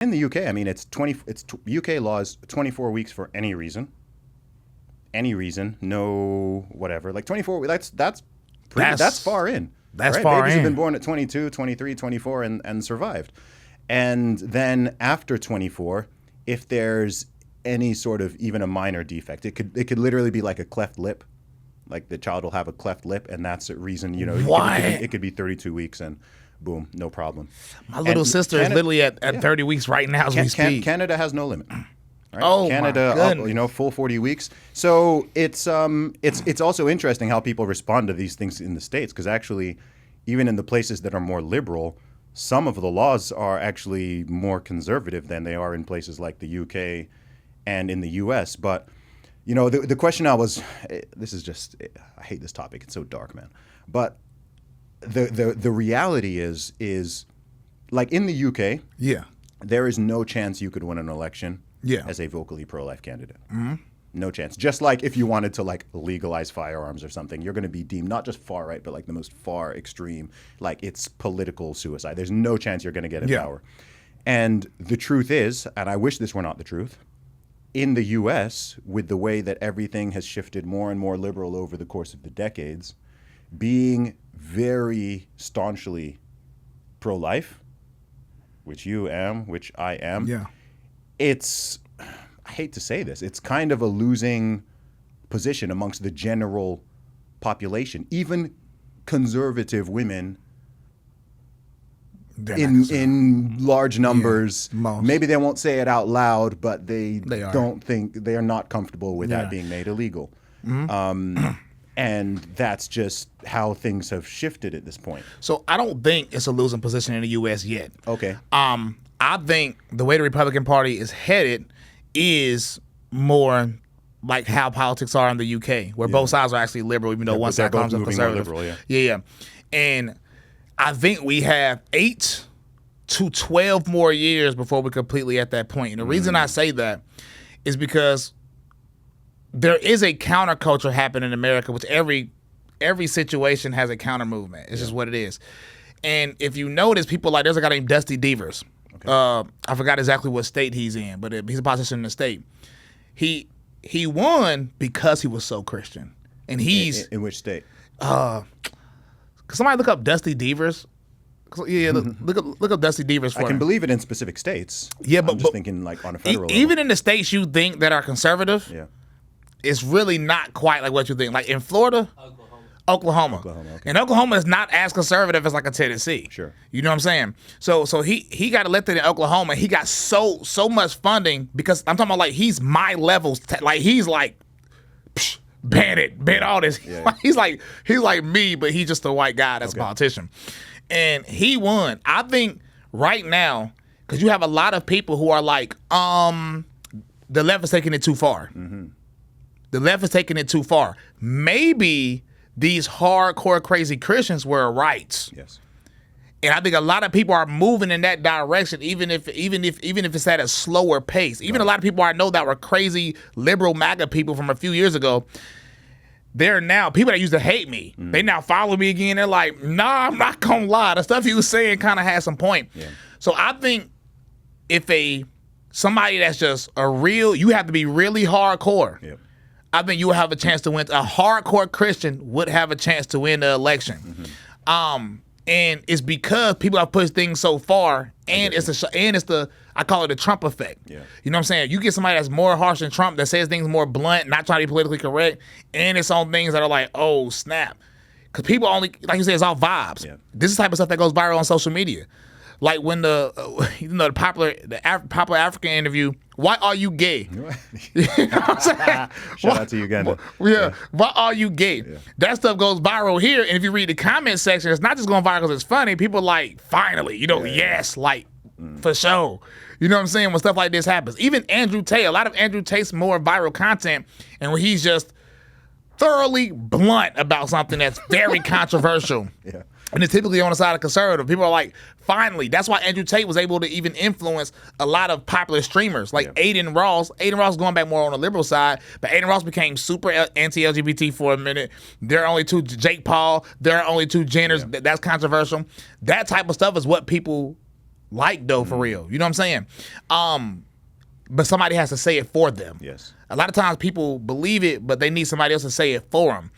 In the UK, I mean, UK laws 24 weeks for any reason. Any reason, no whatever. Like 24, that's far in. That's right? far Babies in. have been born at 22, 23, 24 and survived. And then after 24, if there's any sort of even a minor defect, it could literally be like a cleft lip. Like the child will have a cleft lip, and that's a reason, it could be 32 weeks and boom, no problem. My little sister is literally at 30 weeks right now as we speak. Canada has no limit. Right? Oh, Canada, my goodness. full 40 weeks. So it's also interesting how people respond to these things in the States, because actually, even in the places that are more liberal, some of the laws are actually more conservative than they are in places like the UK and in the US. But the question I hate this topic. It's so dark, man. But the reality is like in the UK, Yeah. there is no chance you could win an election as a vocally pro-life candidate. Mm-hmm. No chance. Just like if you wanted to like legalize firearms or something, you're going to be deemed not just far right, but like the most far extreme. Like it's political suicide. There's no chance you're going to get in power. And the truth is, and I wish this were not the truth, in the U.S., with the way that everything has shifted more and more liberal over the course of the decades, being very staunchly pro-life, which you am, which I am, I hate to say this, it's kind of a losing position amongst the general population. Even conservative women in large numbers, maybe they won't say it out loud, but they are not comfortable with that being made illegal. Mm-hmm. And that's just how things have shifted at this point. So I don't think it's a losing position in the U.S. yet. Okay. I think the way the Republican Party is headed is more like how politics are in the UK, where both sides are actually liberal, even though one side comes up conservative. Liberal, yeah. And I think we have 8 to 12 more years before we're completely at that point. And the reason I say that is because there is a counterculture happening in America, which every situation has a counter movement. It's just what it is. And if you notice, people like, there's a guy named Dusty Devers. Okay. I forgot exactly what state he's in, but he's a politician in the state. He won because he was so Christian. And he's... In which state? Somebody look up Dusty Devers. Yeah, look up Dusty Devers for I can believe it in specific states. Yeah, but I'm just thinking like on a federal level. Even in the states you think that are conservative, it's really not quite like what you think. Like in Florida, Oklahoma. Okay. And Oklahoma is not as conservative as like a Tennessee. Sure. You know what I'm saying? So he got elected in Oklahoma. He got so much funding because I'm talking about like he's my levels. Like he's like, ban all this. Yeah. He's like me, but he's just a white guy that's a politician. And he won. I think right now, because you have a lot of people who are like, the left is taking it too far. Mm-hmm. The left is taking it too far. Maybe these hardcore crazy Christians were right. Yes. And I think a lot of people are moving in that direction, even if it's at a slower pace. Even a lot of people I know that were crazy liberal MAGA people from a few years ago, they're now people that used to hate me. They now follow me again. They're like, nah, I'm not gonna lie. The stuff he was saying kind of had some point. Yeah. So I think if somebody that's just you have to be really hardcore. Yep. I think you will have a chance to win. A hardcore Christian would have a chance to win the election. Mm-hmm. And it's because people have pushed things so far, and it's the I call it the Trump effect. Yeah. You know what I'm saying? You get somebody that's more harsh than Trump, that says things more blunt, not trying to be politically correct, and it's on things that are like, oh snap, because people only, like you said, it's all vibes. Yeah. This is the type of stuff that goes viral on social media. Like when the popular African interview, why are you gay? You know what I'm saying? Shout out to Uganda. Yeah. Why are you gay? Yeah. That stuff goes viral here, and if you read the comment section, it's not just going viral because it's funny. People like, finally, yes, like for sure. You know what I'm saying? When stuff like this happens, even Andrew Tate, a lot of Andrew Tate's more viral content, and when he's just thoroughly blunt about something that's very controversial. Yeah. And it's typically on the side of conservative. People are like, finally. That's why Andrew Tate was able to even influence a lot of popular streamers like Aiden Ross. Aiden Ross going back more on the liberal side, but Aiden Ross became super anti-LGBT for a minute. There are only 2 Jake Paul. There are only 2 genders. Yeah. That's controversial. That type of stuff is what people like, though, for real. You know what I'm saying? But somebody has to say it for them. Yes. A lot of times people believe it, but they need somebody else to say it for them.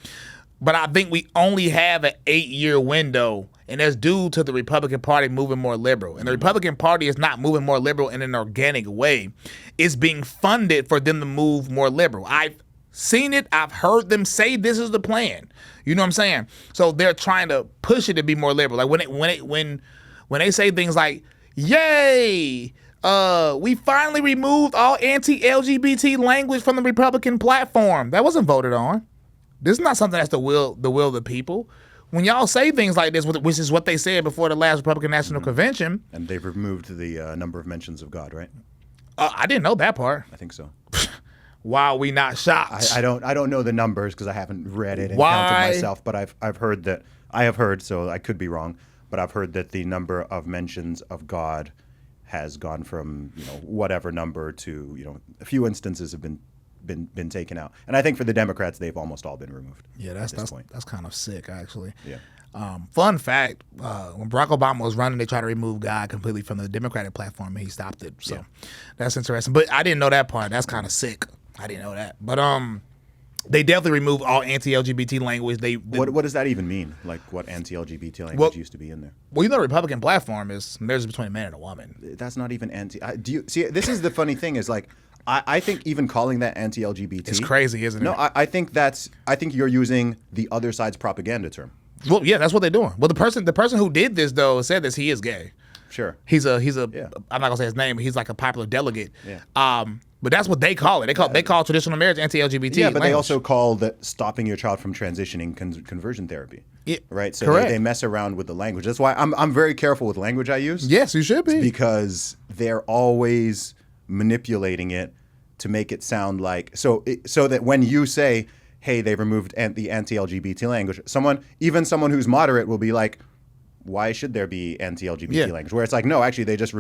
But I think we only have an 8-year window, and that's due to the Republican Party moving more liberal. And the Republican Party is not moving more liberal in an organic way. It's being funded for them to move more liberal. I've seen it. I've heard them say this is the plan. You know what I'm saying? So they're trying to push it to be more liberal. Like when they say things like, "Yay! We finally removed all anti-LGBT language from the Republican platform." That wasn't voted on. This is not something that's the will of the people. When y'all say things like this, which is what they said before the last Republican National Convention, and they've removed the number of mentions of God, right? I didn't know that part. I think so. Why are we not shocked? I don't know the numbers because I haven't read it and counted myself, but I've heard that so I could be wrong, but I've heard that the number of mentions of God has gone from whatever number to a few instances have been taken out, and I think for the Democrats they've almost all been removed. Yeah, that's kind of sick, actually. Yeah. Fun fact: when Barack Obama was running, they tried to remove God completely from the Democratic platform, and he stopped it. So that's interesting. But I didn't know that part. That's kind of sick. I didn't know that. But they definitely removed all anti-LGBT language. What does that even mean? Like what anti-LGBT language used to be in there? Well, the Republican platform is marriage between a man and a woman. That's not even do you see? This is the funny thing is like. I think even calling that anti-LGBT is crazy, isn't it? No, I think you're using the other side's propaganda term. Well, yeah, that's what they're doing. Well, the person who did this though said this. He is gay. Sure. He's a. I'm not gonna say his name, but he's like a popular delegate. Yeah. But that's what they call it. They call traditional marriage anti-LGBT. Yeah, but language. they also call that stopping your child from transitioning conversion therapy. Yeah, right. So correct. They mess around with the language. That's why I'm very careful with language I use. Yes, you should be, because they're always manipulating it to make it sound like so that when you say, "Hey, they removed the anti-LGBT language," even someone who's moderate will be like, "Why should there be anti-LGBT language?" Where it's like, no, actually, they just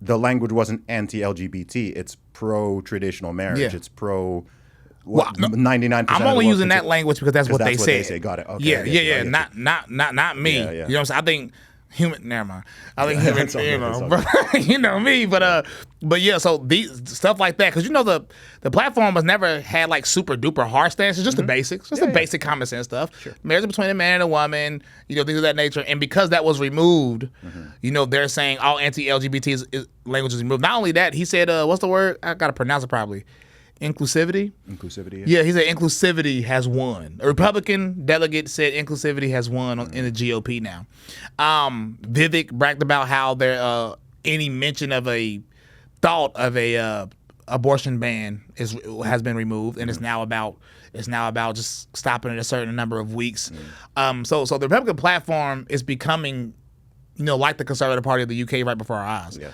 the language wasn't anti-LGBT; it's pro-traditional marriage. Yeah. It's pro. 99%. I'm only using that language because that's what they say. They say. Got it. Okay. Yeah. Not me. Yeah. You know what I'm saying? I think human. Never mind. I think human. You know me, but yeah. So these stuff like that, because the platform has never had like super duper hard stances, just the basics, the basic common sense stuff. Sure. Marriage between a man and a woman, things of that nature. And because that was removed, they're saying all anti-LGBT language is removed. Not only that, he said, what's the word? I gotta pronounce it properly. Inclusivity? Inclusivity, yeah. He said inclusivity has won. A Republican delegate said inclusivity has won in the GOP now. Vivek bragged about how there any mention of a thought of a abortion ban has been removed, and it's now about just stopping at a certain number of weeks. So the Republican platform is becoming like the Conservative Party of the UK right before our eyes. Yes.